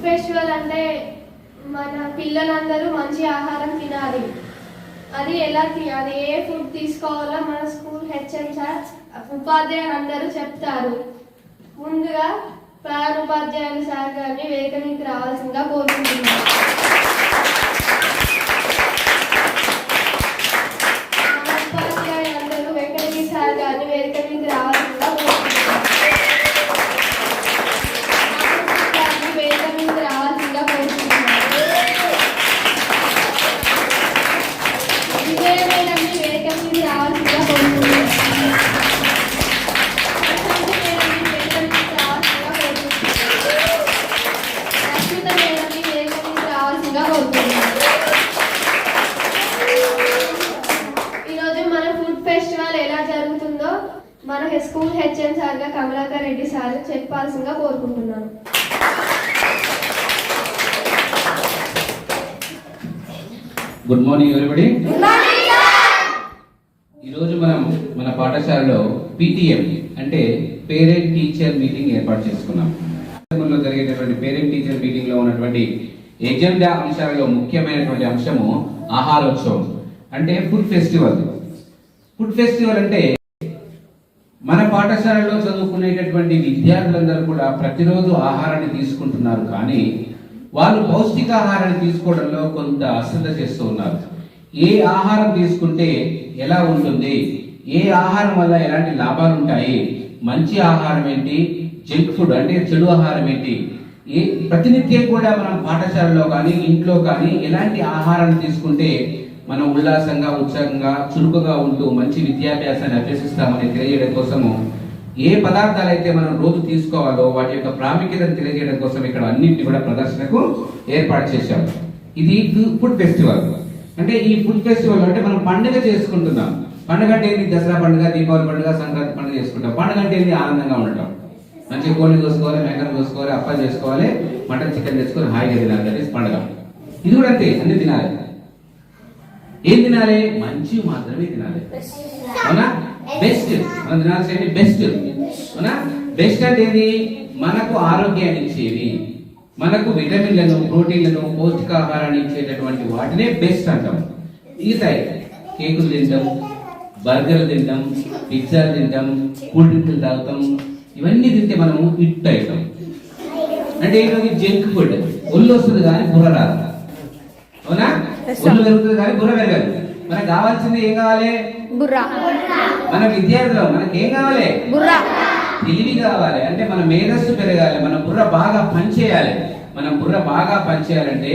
Festival అంటే మన పిల్లలందరూ మంచి ఆహారం తినాలి. అది ఎలా అది ఏ ఫుడ్ తీసుకోవాలో మన స్కూల్ హెచ్ఎం సార్ ఉపాధ్యాయులు అందరూ చెప్తారు. ముందుగా ప్రధాన ఉపాధ్యాయులు సార్ గారిని వేదిక మీదకి రావాల్సిందిగా కోరుకుంటున్నాను. ఉపాధ్యాయులు అందరూ వెంకటగిరి సార్ గారిని వేదిక మీదకి రావాల్సిందిగా కోరుకుంటున్నాను. వేదిక మీదకి రావాల్సిందిగా కోరుకుంటున్నాను. విజయ మేడంని వేదిక మీదకి రావాల్సిందిగా కోరుకుంటున్నాను. ఈరోజు మన ఫుడ్ ఫెస్టివల్ ఎలా జరుగుతుందో మన స్కూల్ హెచ్ఎం సార్గా కమలాకర్ రెడ్డి సార్ చెప్పాల్సిందిగా కోరుకుంటున్నాను. Good morning everybody. ఈరోజు మనం మన పాఠశాలలో PTM అంటే పేరెంట్ టీచర్ మీటింగ్ ఏర్పాటు చేసుకున్నాం. జరిగేటటువంటి పేరెంట్ టీచర్ మీటింగ్ లో ఉన్నటువంటి ఎజెండా అంశాలలో ముఖ్యమైనటువంటి అంశము ఆహారోత్సవం అంటే ఫుడ్ ఫెస్టివల్. ఫుడ్ ఫెస్టివల్ అంటే మన పాఠశాలలో చదువుకునేటటువంటి విద్యార్థులందరూ కూడా ప్రతిరోజు ఆహారాన్ని తీసుకుంటున్నారు, కానీ వాళ్ళు పౌష్టికాహారాన్ని తీసుకోవడంలో కొంత అశ్రద్ధ చేస్తూ ఉన్నారు. ఏ ఆహారం తీసుకుంటే ఎలా ఉంటుంది, ఏ ఆహారం వల్ల ఎలాంటి లాభాలు ఉంటాయి, మంచి ఆహారం ఏంటి, జంక్ ఫుడ్ అంటే చెడు ఆహారం ఏంటి, ప్రతినిత్యం కూడా మనం పాఠశాలలో కానీ ఇంట్లో కానీ ఎలాంటి ఆహారాన్ని తీసుకుంటే మనం ఉల్లాసంగా ఉత్సాహంగా చురుకుగా ఉంటూ మంచి విద్యాభ్యాసాన్ని అభ్యసిస్తామని తెలియజేయడం కోసము ఏ పదార్థాలు అయితే మనం రోజు తీసుకోవాలో వాటి యొక్క ప్రాముఖ్యతను తెలియజేయడం కోసం ఇక్కడ అన్నింటినీ కూడా ప్రదర్శనకు ఏర్పాటు చేశాం. ఇది ఫుడ్ ఫెస్టివల్. అంటే ఈ ఫుడ్ ఫెస్టివల్ అంటే మనం పండుగ చేసుకుంటున్నాం. పండుగ అంటే ఏంటి? దసరా పండుగ, దీపావళి పండుగ, సంక్రాంతి పండుగ చేసుకుంటాం. పండుగ అంటే ఏంటి? ఆనందంగా ఉండటం. మంచిగా కోళ్ళు కోసుకోవాలి, మేకలు కోసుకోవాలి, అప్పాలు చేసుకోవాలి, మటన్ చికెన్ తెచ్చుకొని హాయిగా తినాలి. అది పండుగ. ఇది కూడా అంతే, అన్ని తినాలి. ఏం తినాలి? మంచి మాత్రమే తినాలి. అవునా? బెస్ట్ మనం తినాల్సింది బెస్ట్. అవునా? బెస్ట్ అంటే ఏంటి? మనకు ఆరోగ్యాన్ని ఇచ్చేవి, మనకు విటమిన్లను, ప్రోటీన్లను, పౌష్టికాహారాన్ని ఇచ్చేటటువంటి వాటినే బెస్ట్ అంటాం. మిగతాయి కేకులు తింటాం, బర్గర్లు తింటాం, పిజ్జాలు తింటాం, కూల్ డ్రింకులు తాగుతాం, ఇవన్నీ తింటే మనము ఫిట్ అవుతాం. అంటే ఏంటది? Junk food. ఒళ్ళు వస్తుంది కానీ బుర్ర రాదు. అవునా? ఒళ్ళు పెరుగుతుంది కానీ బుర్ర పెరగదు. మనకు కావాల్సింది ఏం కావాలి? బుర్ర. మన విద్యార్థులు మనకి ఏం కావాలి? బుర్ర. తెలివి కావాలి. అంటే మన మేధస్సు పెరగాలి, మన బుర్ర బాగా పనిచేయాలి. మన బుర్ర బాగా పనిచేయాలంటే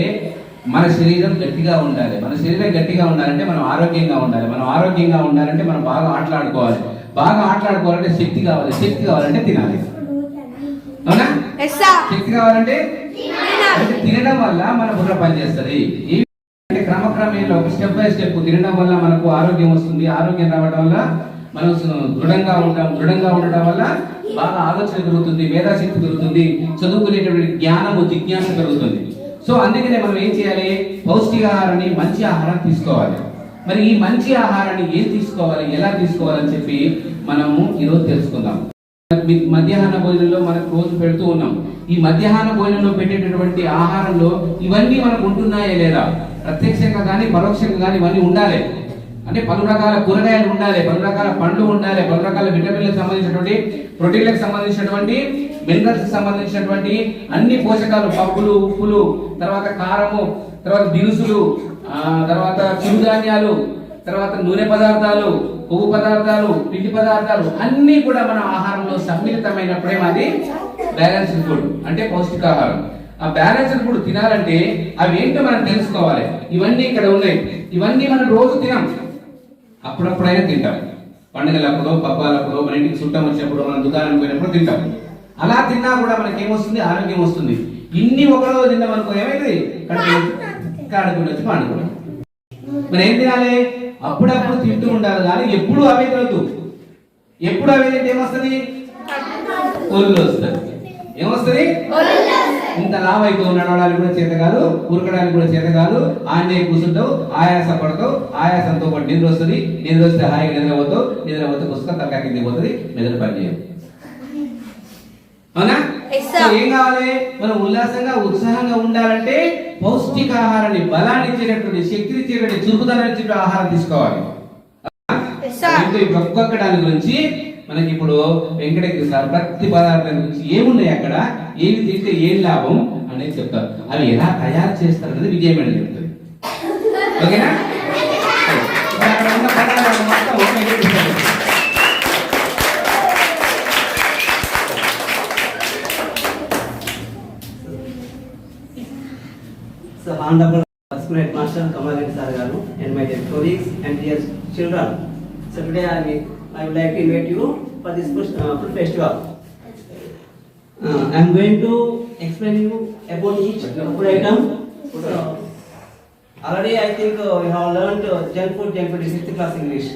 మన శరీరం గట్టిగా ఉండాలి. మన శరీరం గట్టిగా ఉండాలంటే మనం ఆరోగ్యంగా ఉండాలి. మనం ఆరోగ్యంగా ఉండాలంటే మనం బాగా ఆటలాడుకోవాలి. బాగా ఆటలాడుకోవాలంటే శక్తి కావాలి. శక్తి కావాలంటే తినాలి. అవునా? శక్తి కావాలంటే తినడం వల్ల మన బుర్ర పనిచేస్తుంది. అంటే క్రమక్రమేణా ఒక స్టెప్ బై స్టెప్ తినడం వల్ల మనకు ఆరోగ్యం వస్తుంది. ఆరోగ్యం రావడం వల్ల మనం దృఢంగా ఉంటాం. దృఢంగా ఉండటం వల్ల బాగా ఆలోచన పెరుగుతుంది, మేధాశక్తి పెరుగుతుంది, చదువుకునేటువంటి జ్ఞానము, జిజ్ఞాస పెరుగుతుంది. సో అందుకనే మనం ఏం చేయాలి? పౌష్టికాహారాన్ని, మంచి ఆహారం తీసుకోవాలి. మరి ఈ మంచి ఆహారాన్ని ఏం తీసుకోవాలి, ఎలా తీసుకోవాలని చెప్పి మనము ఈరోజు తెలుసుకుందాం. మధ్యాహ్న భోజనంలో మనకు రోజు పెడుతూ ఉన్నాం. ఈ మధ్యాహ్న భోజనంలో పెట్టేటటువంటి ఆహారంలో ఇవన్నీ మనకు ఉంటున్నాయా లేదా? ప్రత్యక్షంగా కానీ పరోక్షంగా కానీ ఇవన్నీ ఉండాలి. అంటే పలు రకాల కూరగాయలు ఉండాలి, పలు రకాల పండ్లు ఉండాలి, పలు రకాల విటమిన్లకు సంబంధించినటువంటి, ప్రోటీన్లకు సంబంధించినటువంటి, మినరల్స్ సంబంధించినటువంటి అన్ని పోషకాలు, పప్పులు, ఉప్పులు, తర్వాత కారము, తర్వాత దినుసులు, తర్వాత చిరుధాన్యాలు, తర్వాత నూనె పదార్థాలు, కొవ్వు పదార్థాలు, పిండి పదార్థాలు అన్ని కూడా మన ఆహారంలో సమ్మిళితమైనప్పుడే అది బ్యాలెన్స్డ్ ఫుడ్ అంటే పౌష్టికాహారం. ఆ బ్యాలెన్స్డ్ ఫుడ్ తినాలంటే అవి ఏంటో మనం తెలుసుకోవాలి. ఇవన్నీ ఇక్కడ ఉన్నాయి. ఇవన్నీ మనం రోజు తినాం, అప్పుడప్పుడైనా తింటాం. పండుగలప్పుడు, పబ్బాలప్పుడు, మన ఇంటికి చుట్టం వచ్చినప్పుడు, మన దుకాణానికి పోయినప్పుడు తింటాం. అలా తిన్నా కూడా మనకి ఏమొస్తుంది? ఆరోగ్యం వస్తుంది. ఇన్ని ఒకరోజు తిన్నాం అనుకో ఏమైంది? కాడుకుని వచ్చి పండుకున్నాం. మరి ఏం తినాలి? అప్పుడప్పుడు తింటూ ఉండాలి, కానీ ఎప్పుడు అవే తినద్దు. ఎప్పుడు అవే తింటే ఏమొస్తుంది? ఒళ్ళు వస్తుంది. ఏమొస్తుంది? ఇంత లావైతే నడవడానికి కూడా చేత కాదు, ఉరకడానికి కూడా చేత కాదు. ఆన్నే కూర్చుంటావు, ఆయాస పడతావు, ఆయాసంతో పాటు నిద్ర వస్తుంది. నిద్ర వస్తే హాయిగా నిద్రపోతావు, నిద్రపోతే పుస్తకం తలకాయ కింద పోతుంది, నిద్ర పని చేయదు. అవునా? ఏం కావాలి? మనం ఉల్లాసంగా ఉత్సాహంగా ఉండాలంటే పౌష్టికాహారాన్ని, బలాన్ని ఇచ్చేటటువంటి, శక్తిని ఇచ్చేటటువంటి, చురుకుదనాన్ని ఇచ్చే ఆహారం తీసుకోవాలి. ఒక్కొక్క దాని గురించి మనకి ఇప్పుడు వెంకటగిరి సార్ ప్రతి పదార్థం గురించి ఏమున్నాయి, అక్కడ ఏమి తింటే ఏం లాభం అనేది చెప్తారు. అవి ఎలా తయారు చేస్తారు అనేది విజయం అని చెప్తుంది. ఓకేనా? అక్కడ ఉన్న పదార్థాలు మొత్తం So, Honorable School Headmaster Kamal Reddy Sir Garu and my dear colleagues and dear children. So today I would like to invite you for this food festival. I am going to explain you about each food item. So, already I think we have learned junk food in 6th class English.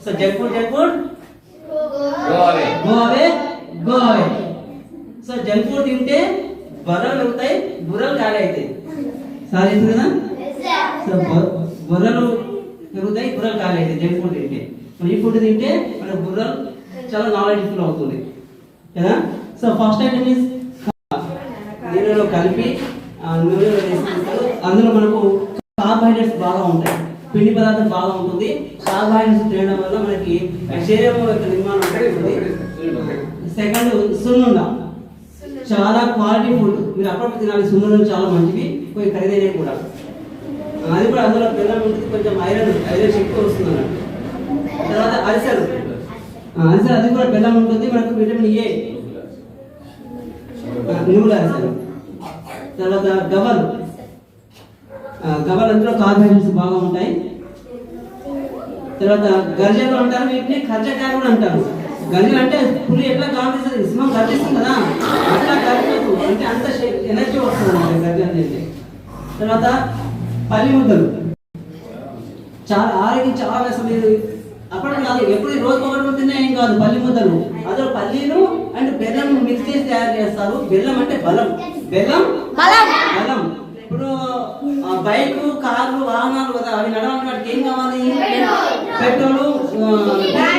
So junk food, go away. Go away, go away. So junk food తింటే బర్రెలు ఉంటాయి, బుర్రలు ఖాళీ అవుతాయి. Sir చెప్పు కదా. So బుర్రలు పెరుగుతాయి, బుర్రలు ఖాళీ అవుతాయి జంక్ ఫుడ్ తింటే. ఈ ఫుడ్ తింటే మన బుర్రలు చాలా నాలెడ్జ్ఫుల్ అవుతుంది కదా. సో ఫస్ట్ ఐటమ్ ఇస్ నీళ్ళలో కలిపి నూనెలో వేసుకుంటారు. అందులో మనకు కార్బోహైడ్రేట్స్ బాగా ఉంటాయి, పిండి పదార్థం బాగా ఉంటుంది. కార్బోహైడ్రేట్స్ తినడం వల్ల మనకి శరీరం యొక్క నిర్మాణం ఉంటుంది. సెకండ్ సున్నుండ, చాలా క్వాలిటీ ఫుడ్, మీరు అప్పుడప్పుడు తినాలి. సున్నుండలు చాలా మంచివి, కొంచెం ఖరీదైనవి కూడా. అది కూడా అందులో బెల్లం ఉంటుంది, కొంచెం ఐరన్ శక్తి వస్తుంది అన్నట్టు. తర్వాత అరిసెలు, అది కూడా బెల్లం ఉంటుంది, మనకు విటమిన్ ఏ, నువ్వుల అరిసెలు. తర్వాత గవలు అందులో కార్బోహైడ్రేట్స్ బాగా ఉంటాయి. తర్వాత గర్జలు అంటారు, వీటిని ఖర్జకాయ కూడా అంటారు. గర్జలు అంటే పులి ఎట్లా కాంపిస్తుంది, సింహం గర్జిస్తుంది కదా, అట్లా గర్జలు అంటే అంత ఎనర్జీ వస్తుంది అన్నమాట గర్జలు అంటే. తర్వాత పల్లి ముద్దలు చాలా ఆరోగ్యం, చాలా అసలు అప్పటికి కాదు, ఎప్పుడు రోజు ఒకటి తిన్నా ఏం కాదు. పల్లి ముద్దలు అందులో పల్లీలు అండ్ బెల్లం మిక్స్ చేసి తయారు చేస్తారు. బెల్లం అంటే బలం, బెల్లం బలం. ఇప్పుడు బైక్, కార్లు, వాహనాలు కదా, అవి నడవడానికి వాటికి ఏం కావాలి? పెట్రోల్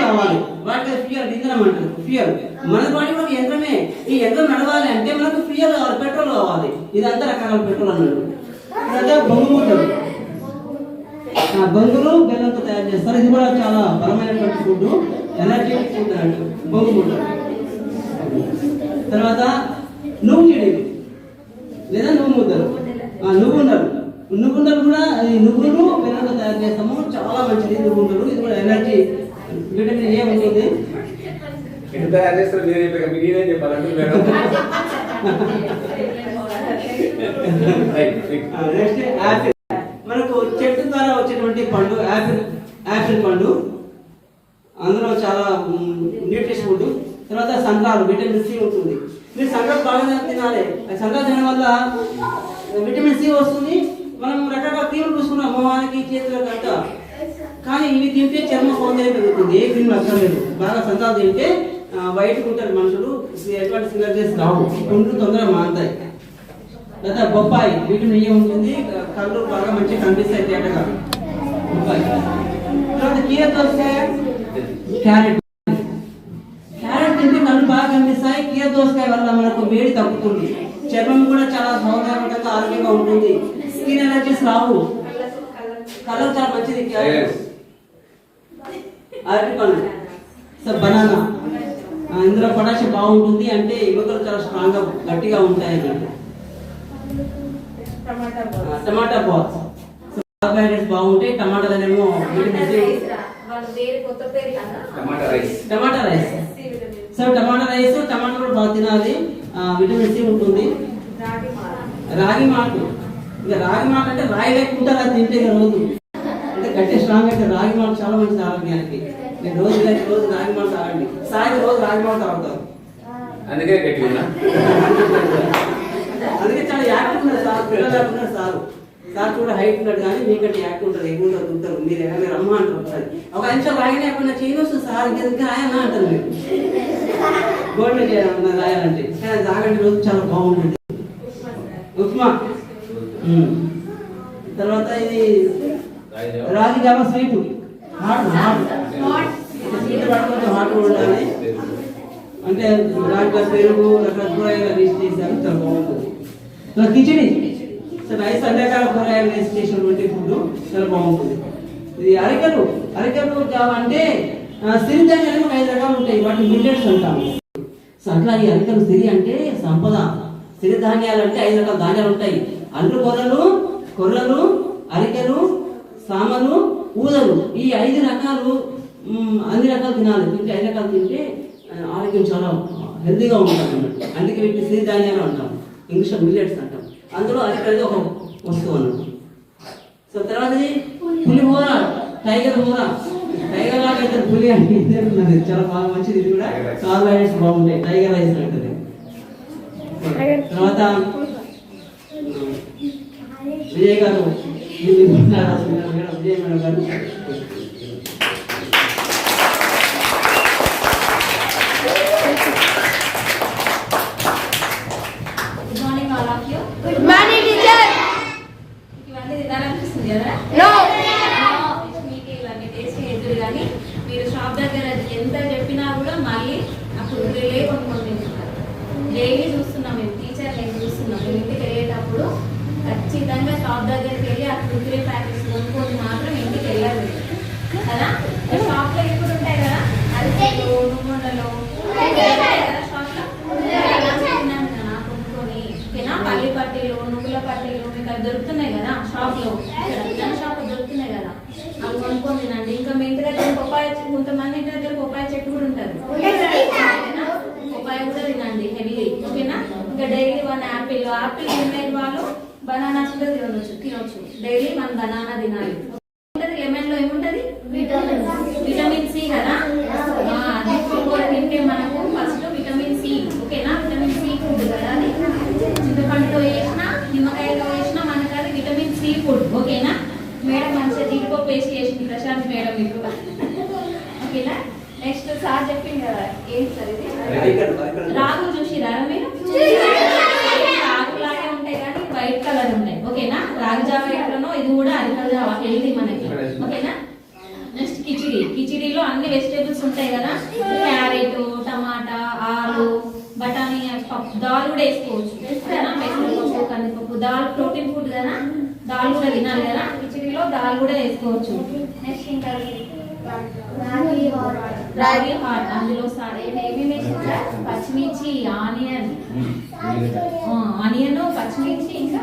కావాలి, వాటికి ఫ్యూయల్, ఇంధనం అంటారు ఫ్యూయల్. మన బాడీ కూడా యంత్రమే, ఈ యంత్రం నడవాలి అంటే మనకు ఫ్యూయల్ కావాలి, పెట్రోల్ కావాలి. ఇదంతా రకరకాల పెట్రోల్ అన్నాడు. తర్వాత బొంగు ముద్దలు, బొంగులు బెల్లంతో తయారు చేస్తారు. ఇది కూడా చాలా బలమైనటువంటి ఫుడ్, ఎనర్జెటిక్ ఫుడ్ అన్నట్టు బొంగు ముద్దలు. తర్వాత నువ్వు చెడీలు లేదా నువ్వు ముద్దలు, నువ్వుండలు కూడా నువ్వులు బెల్లంతో తయారు చేస్తాము, చాలా మంచిది నువ్వుండలు. ఇది కూడా ఎనర్జీ, విటమిన్ ఏ ఉంటుంది. నెక్స్ట్ యాపిల్, మనకు చెట్టు ద్వారా వచ్చేటువంటి పండు యాపిల్ పండు, అందులో చాలా న్యూట్రిషన్ ఫుడ్. తర్వాత సంత్రాలు, విటమిన్ సి ఉంటుంది. మీరు సంత్రాలు బాగా తినాలి. సంత్రాలు తినడం వల్ల విటమిన్ సి వస్తుంది. మనం రకరకాల క్రీములు పూసుకున్నాం మొహానికి, చేతులకు అంతా, కానీ ఇవి తింటే చర్మ సౌందర్యం పెరుగుతుంది. ఏ క్రీమ్ అక్కర్లేదు. బాగా సంత్రాలు తింటే వైట్ ఉంటారు మనుషులు, ఎటువంటి సిలర్జీస్ రావు, గుండ్లు తొందరగా మారుతాయి. లేదా బొప్పాయి, విటమిన్ ఏ ఉంటుంది, కళ్ళు బాగా మంచిగా కనిపిస్తాయి తేటగా బొప్పాయి. తర్వాత కీర దోసకాయ, క్యారెట్ తింటే కళ్ళు బాగా కనిపిస్తాయి. కీర దోసకాయ వల్ల మనకు వేడి తగ్గుతుంది, చర్మం కూడా చాలా సౌందర్యవంతంగా ఆరోగ్యంగా ఉంటుంది, స్కిన్ ఎలర్జీస్ రావు, కలర్ చాలా మంచిది. అరటిపండు, సో బనానా, ఇందులో పొటాషియం బాగుంటుంది, అంటే ఎముకలు చాలా స్ట్రాంగ్ గా గట్టిగా ఉంటాయి అన్నట్టు. టమాటా బాల్స్, కార్బోహైడ్రేట్స్ బాగుంటాయి. టమాటాలనేమో టమాటా రైస్, సో టమాటా రైస్, టమాటా కూడా బాగా తినాలి, విటమిన్ సి ఉంటుంది. రాగి మాల్ట్, ఇక రాగి మాల్ట్ అంటే రాయి లేకుంటారు, అది తింటే రోజు అంటే గట్టి స్ట్రాంగ్ అయితే రాగి మాల్ట్ చాలా మంచిది ఆరోగ్యానికి. మీరు రోజు రాగి మాల్ట్ తాగండి, సాయంత్రం రోజు రాగి మాల్ట్ తాగుతారు. అందుకే గట్టి ఉన్నా, అందుకే చాలా యాక్టివ్ ఉన్నారు సార్, పిల్లలు ఉన్నారు సార్. సార్ కూడా హైట్ ఉన్నాడు కానీ మీకంటే యాక్టివ్ ఉంటారు, ఎగుంటారు, ఉంటారు. మీరు ఎక్కడ రమ్మ అంటారు. ఒకసారి ఒక నిమిషం రాగినా ఎప్పుడైనా చేయను వస్తుంది సార్, ఇంకా రాయన్నా అంటారు. మీరు గోల్డ్ చేయాలన్నా రాయాలంటే, కానీ తాగండి రోజు చాలా బాగుంటుంది. ఉప్మా, తర్వాత ఇది రాగి జావ స్వీట్, హాట్ హాట్ స్వీట్ పట్టుకుంటే హాట్ ఉండాలి. అంటే దాంట్లో పెరుగు రకరకాల కూరగాయలు వేస్ట్ చేశారు, చాలా బాగుంటుంది. కిచిడి రైస్ అన్ని రకాల కూరగాయలు వేస్ట్ చేసినటువంటి ఫుడ్ చాలా బాగుంటుంది. ఇది అరికెలు జావ అంటే సిరిధాన్యాలు 5 రకాలు ఉంటాయి, వాటి మిల్లెట్స్ అంటాము. సో అట్లా ఈ అరికెలు సిరి అంటే సంపద. సిరిధాన్యాలు అంటే 5 రకాల ధాన్యాలు ఉంటాయి. అంటు కొర్రలు, అరికెలు, సామలు, ఊదలు. ఈ 5 రకాలు అన్ని రకాలు తినాలి. తింటే 5 రకాలు తింటే ఆరోగ్యం చాలా హెల్తీగా ఉంటుంది అన్నట్టు. అందుకే వీటిని సిరిధాన్యాలు అంటాం, ఇంగ్లీష్లో మిల్లెట్స్ అంటాం. అందులో అరికెలు ఒక వస్తువు అన్నట్టు. సో తర్వాతది పులిహోర, టైగర్ లాగా అయితే పులి అంటే చాలా బాగా మంచిది. ఇది కూడా కార్బోహైడ్రేట్స్ బాగుంటాయి, టైగర్ రైస్ అంటది. తర్వాత విజయ్ గారు విజయ్ మేడం గారు మీరు షాప్ దగ్గర ఎంత చెప్పినా కూడా మళ్ళీ అప్పుడు కొనుక్కొని తింటున్నారు. డైలీ చూస్తున్నాం, మేము టీచర్ నేను చూస్తున్నాం. మేము ఇంటికి వెళ్ళేటప్పుడు ఖచ్చితంగా షాప్ దగ్గరికి వెళ్ళి ఆ కుర్కురే ప్యాకెట్స్ కొనుక్కొని మాత్రం ఇంటికి వెళ్ళాలి కదా. షాప్లో ఇప్పుడు ఉంటాయి కదా అరిసెలు, నువ్వుండలు కదా షాప్లో కొనుక్కొని ఓకేనా. పల్లి పట్టీలు, నువ్వుల పట్టీలు మీకు అవి దొరుకుతున్నాయి కదా షాప్లో, షాప్లో దొరుకుతున్నాయి కదా, అవి కొనుక్కొని తినండి. ఇంకా మీ ఇంటి దగ్గర పొప్పాయ, కొంతమంది ఇంటి దగ్గర పొప్పాయ చెట్టు కూడా ఉంటుంది, పొప్పాయ కూడా తినండి హెవీ ఓకేనా. ఇంకా డైలీ 1 యాపిల్ తినేది వాళ్ళు బనానాస్ కూడా తినొచ్చు. డైలీ మనం బనానా తినాలి. లెమన్ లో ఏముంటది విటమిన్ సి కదా. తింటే మనకు ఫస్ట్ విటమిన్ సి ఓకేనా. విటమిన్ సి ఫుడ్ కదా అది. చింతపండుతో వేసిన, నిమ్మకాయలో వేసిన మనకు అది విటమిన్ సి ఫుడ్ ఓకేనా. మేడం మంచిగా జీడిపప్పు వేసి చేసింది ప్రశాంత్ మేడం మీకు ఓకేనా. నెక్స్ట్ సార్ చెప్పింది కదా ఏంటి సార్ ఇది రాగులు చూసిరా మీరు? రాగులాగే ఉంటాయి కానీ వైట్ కలర్ ఉంటాయి ఓకేనా. రాగి జావ ఎట్లనో ఇది కూడా అరికల జావ హెల్తీ మనకి ఓకేనా. నెక్స్ట్ కిచిడీలో అన్ని వెజిటేబుల్స్ ఉంటాయి కదా, క్యారెట్, టమాటా, ఆలు, బఠానీ, దాల్ కూడా వేసుకోవచ్చు ఓకేనా. పెసరపప్పు, కందిపప్పు, దాల్ ప్రోటీన్ ఫుడ్ కదా, దాల్ కూడా తినాలి కదా. కిచిడీలో దాల్ కూడా వేసుకోవచ్చు. నెక్స్ట్ ఇంకా రాగి హాట్, అందులో ఏమేమి వేసిందా పచ్చిమిర్చి, ఆనియన్, పచ్చిమిర్చి ఇంకా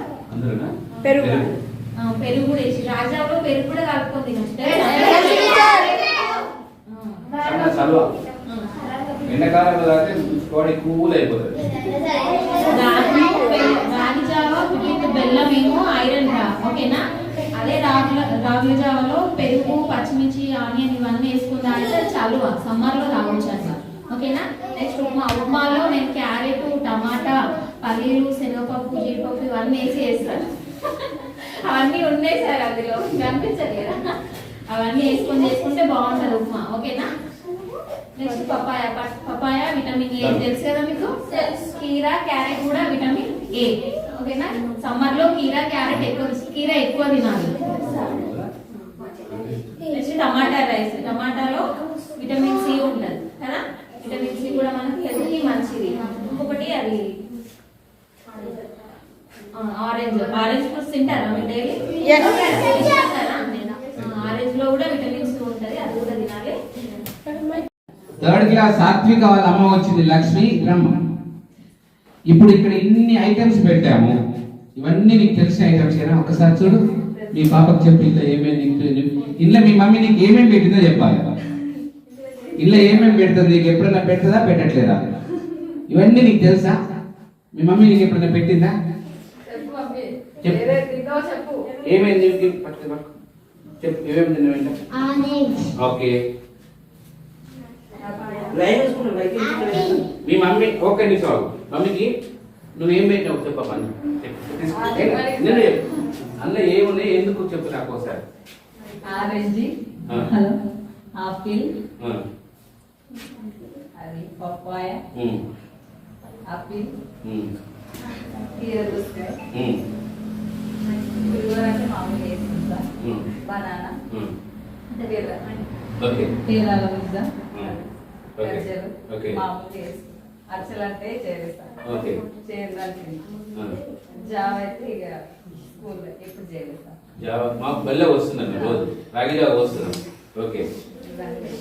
పెరుగు కూడా వేసి రాజాలో పెరుగు కూడా కలుపుకొని తినచ్చు. రాగి జావ విత్ బెల్లం ఏమో ఐరన్ రా ఓకేనా. అదే రాగుల జావలో పెరుగు, పచ్చిమిర్చి, ఆనియన్ ఇవన్నీ వేసుకుందా అంటే చలువ సమ్మర్ లో తాగొచ్చు అట్లా ఓకేనా. నెక్స్ట్ ఉప్మాలో నేను క్యారెట్, టమాటా, పల్లీలు, శనగపప్పు, జీడిపప్పు ఇవన్నీ వేస్తాను. అవన్నీ ఉన్నాయి సార్ అందులో కనిపించదు కదా. అవన్నీ వేసుకొని చేసుకుంటే బాగుంటుంది ఉప్మా ఓకేనా. నెక్స్ట్ పపాయ విటమిన్ ఏ తెలుసు కదా మీకు. కీరా, క్యారెట్ కూడా విటమిన్ ఏ ఓకేనా. సమ్మర్ లో కీరా, క్యారెట్ ఎక్కువ తినాలి. నెక్స్ట్ టమాటా రైస్, టమాటాలో విటమిన్ సి ఉంటుంది కదా. విటమిన్ సి కూడా మనకి హెల్త్కి మంచిది. ఇంకొకటి అది ఆరెంజ్ ఫ్రూట్స్ తింటారా మీరు డైలీ? ఆరెంజ్ లో కూడా విటమిన్ సి ఉంటుంది, అది కూడా తినాలి. 3rd క్లాస్ సాత్విక వాళ్ళ అమ్మ వచ్చింది లక్ష్మి బ్రహ్మ. ఇప్పుడు ఇక్కడ ఇన్ని ఐటమ్స్ పెట్టాము, ఇవన్నీ నీకు తెలిసిన ఐటమ్స్ ఏనా? ఒకసారి చూడు, మీ పాపకు చెప్పి ఇంట్లో ఏమేమి ఇంట్లో మీ మమ్మీ నీకు ఏమేమి పెట్టిందో చెప్పాలి. ఇంట్లో ఏమేమి పెడుతుంది, నీకు ఎప్పుడైనా పెడుతుందా పెట్టట్లేదా? ఇవన్నీ నీకు తెలుసా? మీ మమ్మీ నీకు ఎప్పుడైనా పెట్టిందా? ఏమేమి ఓకే. మీ మమ్మీ ఓకే నీ సాగు మమ్మీకి నువ్వేం పెట్టినావు చెప్పమ్మా. అందులో ఏమున్నాయి ఎందుకు చెప్పు నాకు ఒకసారి. ఆరెంజ్, ఆపిల్, అది పప్పాయ, ఆపిల్, కీరదోసకాయ, అంటే మామూలు వేసుకుంటా, బనానా అంటే పేరాల ముద్ద, గజ్జలు మామూలు వేసుకుంటా. అరిసెలు అంటే చేస్తాను. ఓకే. చేయడానికి ఆ. జావ అయితే ఇక స్కూల్ ఎప్పుడు చేస్తాను. జావా మాకు బెల్ల వస్తుందండి రోజు రాగి జావా వస్తున్నాం. ఓకే.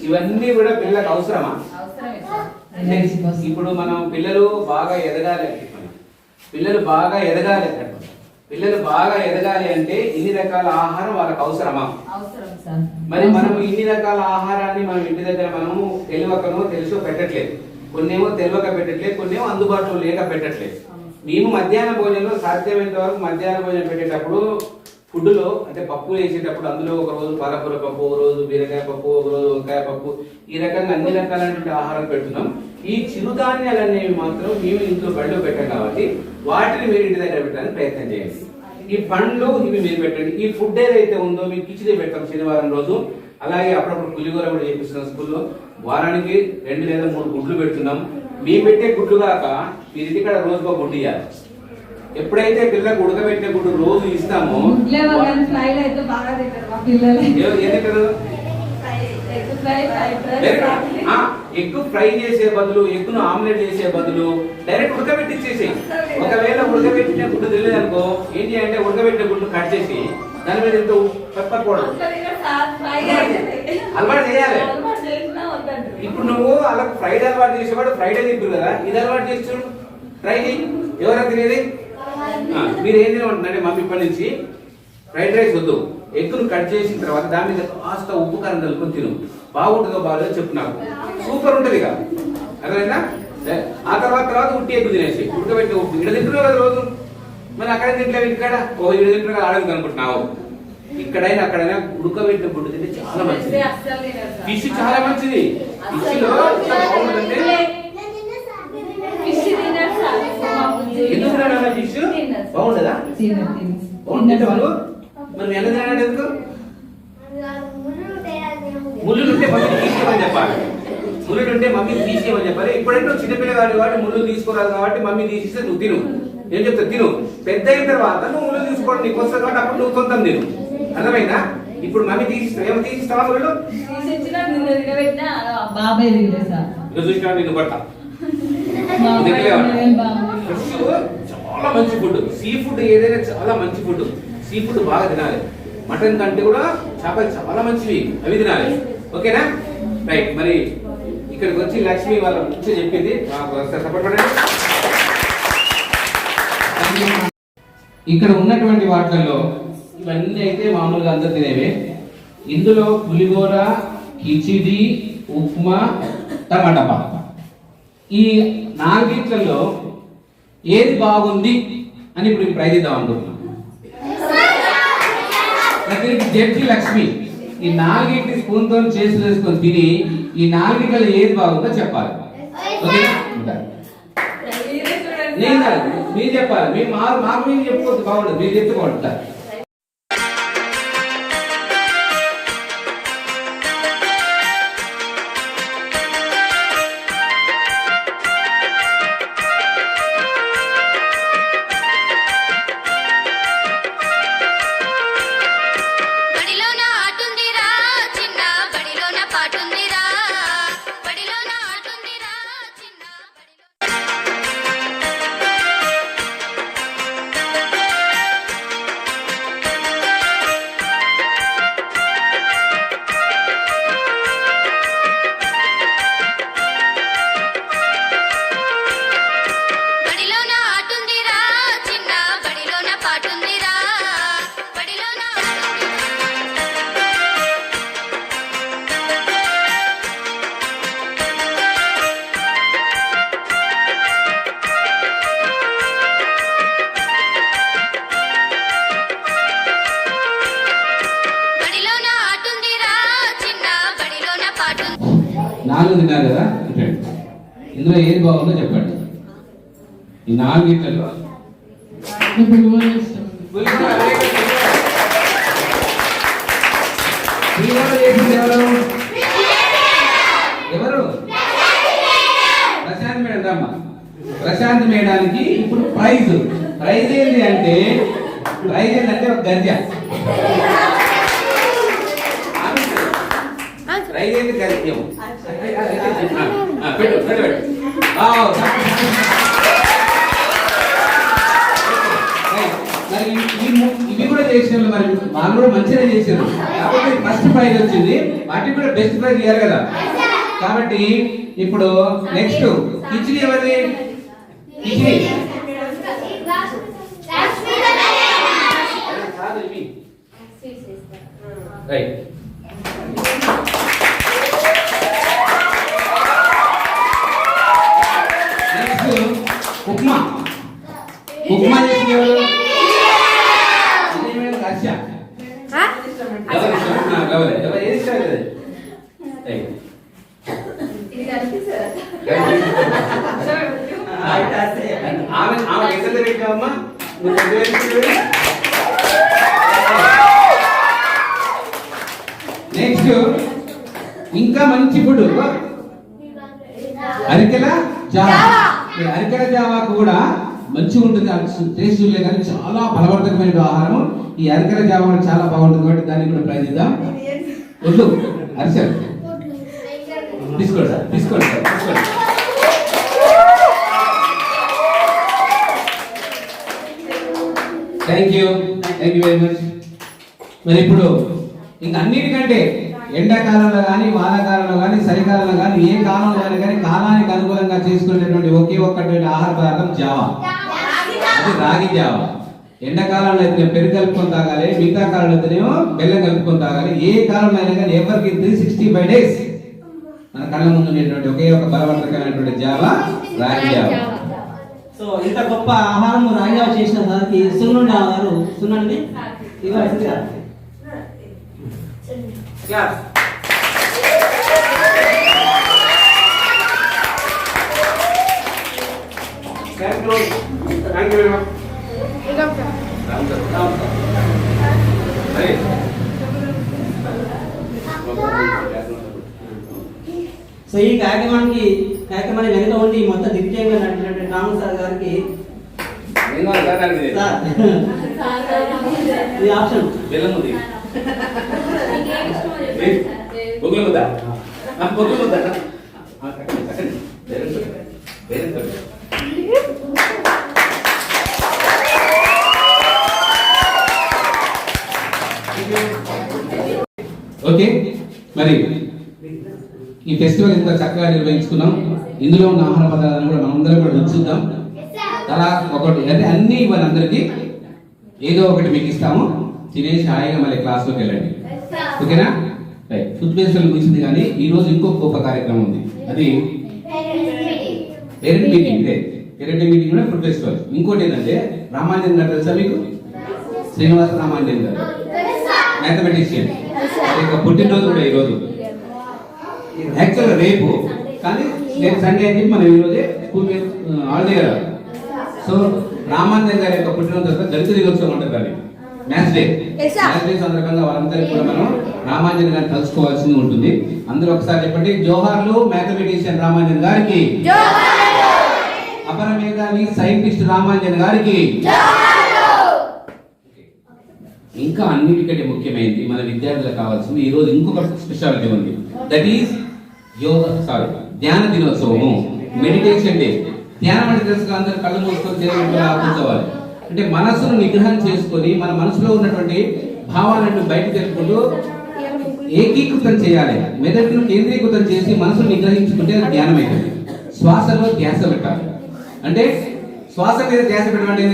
ఇవన్నీ కూడా పిల్లలకు అవసరమా? అవసరమే సార్. అంటే ఇప్పుడు మనం పిల్లలు బాగా ఎదగాలి అంటే పిల్లలు బాగా ఎదగాలి అంటే ఇన్ని రకాల ఆహారం వాళ్ళకి అవసరమా? అవసరం సార్. మరి మనం ఇన్ని రకాల ఆహారాన్ని మనం ఇంటి దగ్గర మనము తెలియకనో తెలుసో పెట్టట్లేదు. కొన్నేమో తెలియక పెట్టట్లేదు, కొన్నేమో అందుబాటులో లేక పెట్టట్లేదు. మేము మధ్యాహ్న భోజనంలో సాధ్యమైనంత వరకు మధ్యాహ్న భోజనం పెట్టేటప్పుడు ఫుడ్లో అంటే పప్పు వేసేటప్పుడు అందులో ఒక రోజు పాలకూర పప్పు, ఒక రోజు బీరకాయ పప్పు, ఒక రోజు వంకాయ పప్పు, ఈ రకంగా అన్ని రకాలైనటువంటి ఆహారం పెడుతున్నాం. ఈ చిరుధాన్యాలు అనేవి మాత్రం మేము ఇంట్లో బడిలో పెట్టాం కాబట్టి వాటిని మీరు ఇంటి దగ్గర పెట్టడానికి ప్రయత్నం చేయండి. ఈ పండ్లు ఇవి మీరు పెట్టండి. ఈ ఫుడ్ ఏదైతే ఉందో మీకు కిచిడి పెట్టాం శనివారం రోజు. అలాగే అప్పుడప్పుడు పులిగూర కూడా చేపిస్తున్నాం స్కూల్లో. వారానికి 2 లేదా 3 గుడ్లు పెడుతున్నాం. మేము పెట్టే గుడ్లు కాక మీరు ఇంటికాడ రోజుకో గుడ్డు ఇవ్వాలి. ఎప్పుడైతే పిల్లలకు ఉడకబెట్టిన గుడ్డు రోజు ఇస్తామో ఎగ్ ఫ్రై చేసే బదులు ఎగ్గును ఆమ్లెట్ చేసే బదులు డైరెక్ట్ ఉడకబెట్టి ఇచ్చేసి, ఒకవేళ ఉడకబెట్టిన గుడ్డు తెలియదు అనుకో ఏం చేయాలంటే ఉడకబెట్టిన గుడ్డు కట్ చేసి దాని మీద ఎంతో పెప్పర్ పౌడర్ అలవాటు చేయాలి. ఇప్పుడు నువ్వు అలా ఫ్రైడ్ అలవాటు చేసేవాడు ఫ్రైడే చెప్పారు కదా, ఇది అలవాటు చేసి చూడు, ట్రై చేయి. ఎవరైనా తినేది మీరు ఏం తినమంటున్నారంటే మమ్మీ ఇప్పటి నుంచి ఫ్రైడ్ రైస్ వద్దు, ఎగ్గును కట్ చేసిన తర్వాత దాని మీద కాస్త ఉప్పు కారం కలుపుకొని తిను, బాగుంటుందో బాగాలేదో చెప్పు నాకు, సూపర్ ఉంటుంది ఇక అర్థమైందా? ఆ తర్వాత ఉట్టి ఎగ్గు తినేసి ఉడకబెట్టి ఉప్పు ఇక్కడ తింటున్నావు కదా రోజు, మరి అక్కడ తింటలేవు ఇక్కడ ఇక్కడ తింటున్నా ఆడదు అనుకుంటున్నావు. ఇక్కడైనా అక్కడైనా ఉడకబెట్టిన గుడ్డు తింటే చాలా మంచిది. ఫిష్ చాలా మంచిది. ఫిష్ లో బాగుంటుందంటే ఎందుకు తినాలి ఫిష్? బాగుంటుందా? బాగుంటుంది వాళ్ళు. మరి ఎలా తినాలి? ఎందుకు? ముళ్ళు ఉంటే మమ్మీ తీసేయమని చెప్పాలి. ముళ్ళు ఉంటే మమ్మీ తీసేయమని చెప్పాలి. ఇప్పుడంటే నువ్వు చిన్నపిల్లగాడు కాబట్టి ముళ్ళు తీసుకోరాదు కాబట్టి మమ్మీ తీసిస్తే నువ్వు తిను. ఏం చెప్తా తిను. పెద్ద అయిన తర్వాత నువ్వు ముళ్ళు తీసుకోవడం నీకు వస్తుంది కాబట్టి అప్పుడు నువ్వు సొంతం తిను. అర్థమైందా? ఇప్పుడు మమ్మీ తీసిస్తావు. ఏమో తీసిస్తావా ముళ్ళు? చూసినా నిన్ను పడతా. చాలా మంచి ఫుడ్. సీ ఫుడ్ ఏదైనా చాలా మంచి ఫుడ్. సీ ఫుడ్ బాగా తినాలి. మటన్ కంటే కూడా చేపలు చాలా మంచివి, అవి తినాలి. ఓకేనా? రైట్. మరి ఇక్కడికి వచ్చి లక్ష్మి వాళ్ళ ముఖ్య చెప్పింది సపోర్ట్ పడండి. ఇక్కడ ఉన్నటువంటి వాటిల్లో ఇవన్నీ అయితే మామూలుగా అందరు తినేవే. ఇందులో పులిహోర, కిచిడి, ఉప్మా, టమాటా పాప, ఈ 4 ఏది బాగుంది అని ఇప్పుడు ప్రైజ్ ఇద్దాం అనుకుంటున్నాం. జడ్జి లక్ష్మి ఈ 4 స్పూన్ తో చేసి వేసుకొని తిని ఈ 4 ఏది బాగుందో చెప్పాలి. నేను కాదు, మీరు చెప్పాలి. మీరు మాకు మీరు చెప్పుకోవద్దు, బాగుండదు. మీరు చెప్పుకోండి. నాలుగు తిన్నారు కదా, ఇందులో ఏది బాగుందో చెప్పండి. ఈ 4 ఎవరు? ప్రశాంత్ మేడం రమ్మ. ప్రశాంత్ మేడానికి ఇప్పుడు ప్రైజ్ ఏంటి అంటే ఒక గర్జ. ప్రైజ్ ఏంటి? గర్జ పెట్టు. మరి ఇవి కూడా చేసారు, మరి వాళ్ళు కూడా మంచిగా చేశారు కాబట్టి ఫస్ట్ ప్రైజ్ వచ్చింది, వాటికి కూడా బెస్ట్ ప్రైజ్ ఇవ్వాలి కదా. కాబట్టి ఇప్పుడు నెక్స్ట్ కిచిడి ఎవరిది? కిచిడి రైట్. నెక్స్ట్ ఉప్మా. ఉప్మా చేసింది ఎవరు? హర్ష. ఎవరు ఏది ఇష్టం కదా? ఇది కనిపిస్తుందా? ఆమె ఎంత పెట్టావమ్మా? నెక్స్ట్ ఇంకా మంచి ఫుడ్ అరికెల జావా. అరికెల జావా కూడా మంచిగా ఉంటుంది, టేస్ట్ చూడలే కానీ చాలా బలవర్ధకమైన ఆహారం. ఈ అరికెల జావా చాలా బాగుంటుంది కాబట్టి దాన్ని కూడా ప్రైజ్ ఇద్దాం. వద్దు అరిసెలు తీసుకోండి సార్, తీసుకోండి సార్, తీసుకోండి. Thank you very much. మరి ఇప్పుడు ఇంకా అన్నిటికంటే ఎండాకాలంలో కానీ వానాకాలంలో కానీ చలికాలంలో కానీ ఏ కాలంలో కానీ కాలానికి అనుకూలంగా చేసుకునేటువంటి ఒకే ఒక్కటి ఆహార పదార్థం జావా. అది రాగి జావా. ఎండాకాలంలో అయితే పెరుగు కలుపుకొని తాగాలి, మిగతా కాలంలో అయితేనేమో బెల్లం కలుపుకొని తాగాలి. ఏ కాలంలో అయినా కానీ ఎవరికి 365 days మన కళ్ళ ముందు ఉండేటువంటి ఒకే ఒక బలవర్ధకమైనటువంటి జావా రాగి జావా. సో ఇంత గొప్ప ఆహారం రాజా చేసిన దానికి సున్నుండి గారు, సున్నండి ఇవ్వాలి. సో ఈ కార్యక్రమాన్ని వెనుక ఉండి మొత్తం దిగ్విజయంగా నడిపినటువంటి రాము సార్ గారికి ఈ ఆప్షన్ ఓకే. మరి ఈ ఫెస్టివల్ ఇంత చక్కగా నిర్వహించుకున్నాం. ఇందులో ఉన్న ఆహార పదార్థాలను కూడా మనందరం కూడా రుచి చూద్దాం. అలా ఒకటి అంటే అన్ని ఇవ్వాలి, అందరికి ఏదో ఒకటి మీకు ఇస్తాము, తినేసి హాయిగా మళ్ళీ క్లాస్లోకి వెళ్ళండి. ఓకేనా? రైట్. ఫుడ్ ఫెస్టివల్ ముగిసింది కానీ ఈ రోజు ఇంకో గొప్ప కార్యక్రమం ఉంది. అది పేరెంట్ మీటింగ్. ఇదే పేరెంట్ మీటింగ్ కూడా ఫుడ్ ఫెస్టివల్. ఇంకోటి ఏంటంటే రామాంజన్ గారు తెలుసా మీకు? శ్రీనివాస రామాంజన్ గారు మ్యాథమెటిషియన్. పుట్టినరోజు కూడా ఈరోజు యాక్చువల్గా రేపు, కానీ రేపు సండే అని చెప్పి మనం ఈరోజే స్కూల్ హాలిడే కదా. సో రామాంజన్ గారి యొక్క పుట్టినరోజు తర్వాత దళిత దినోత్సవం ఉంటుంది. అది మ్యాథ్స్ డే. మ్యాథ్స్ డే సందర్భంగా వాళ్ళందరికీ కూడా మనం రామాంజన్ గారిని కలుసుకోవాల్సి ఉంటుంది. అందరూ ఒకసారి చెప్పండి, జోహార్లు మ్యాథమెటిషియన్ రామాంజన్ గారికి, అపర మేధావి సైంటిస్ట్ రామాంజన్ గారికి. ఇంకా అన్నిటికంటే ముఖ్యమైనది మన విద్యార్థులకు కావాల్సింది ఈ రోజు ఇంకొక స్పెషాలిటీ ఉంది. దట్ ఈస్ ధ్యాన దినోత్సవము, మెడిటేషన్ డే. ధ్యానం అంటే తెలుసుగా, అందరు కళ్ళు మూసుకొని కూర్చోవాలి. అంటే మనసును నిగ్రహం చేసుకొని మన మనసులో ఉన్నటువంటి భావాలను బయట తెలుపుకుంటూ ఏకీకృతం చేయాలి. మెదడును కేంద్రీకృతం చేసి మనసును నిగ్రహించుకుంటే అది ధ్యానం అవుతుంది. శ్వాసలో ధ్యాస పెట్టాలి. అంటే శ్వాస మీద ధ్యాస పెట్టమంటే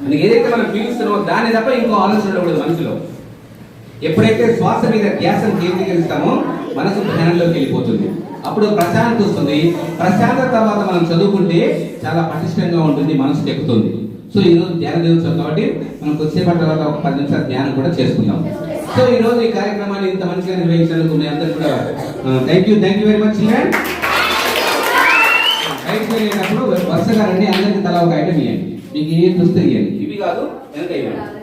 మనకి ఏదైతే మనం పీలుస్తున్నామో దాన్ని తప్ప ఇంకో ఆలోచన ఉండకూడదు మనసులో. ఎప్పుడైతే శ్వాస మీద ధ్యాసను కేంద్రీకరిస్తామో మనసు ధ్యానంలోకి వెళ్ళిపోతుంది. అప్పుడు ప్రశాంతత వస్తుంది. ప్రశాంతత తర్వాత మనం చదువుకుంటే చాలా పటిష్టంగా ఉంటుంది, మనసు ఎక్కుతుంది. సో ఈరోజు ధ్యాన దినోత్సవం కాబట్టి మనం కొద్దిసేపటి తర్వాత ఒక 10 నిమిషాలు ధ్యానం కూడా చేసుకుందాం. సో ఈ రోజు ఈ కార్యక్రమాన్ని ఇంత మంచిగా నిర్వహించినందుకు మీ అందరికీ కూడా థ్యాంక్ యూ వెరీ మచ్. బయటకు వెళ్ళేటప్పుడు వరుసగా రండి, అందరికీ తలా ఒక ఐటమ్ ఇవ్వండి. మీకు ఏం చూస్తే ఇవ్వండి, ఇవి కాదు వెనక ఇవ్వండి.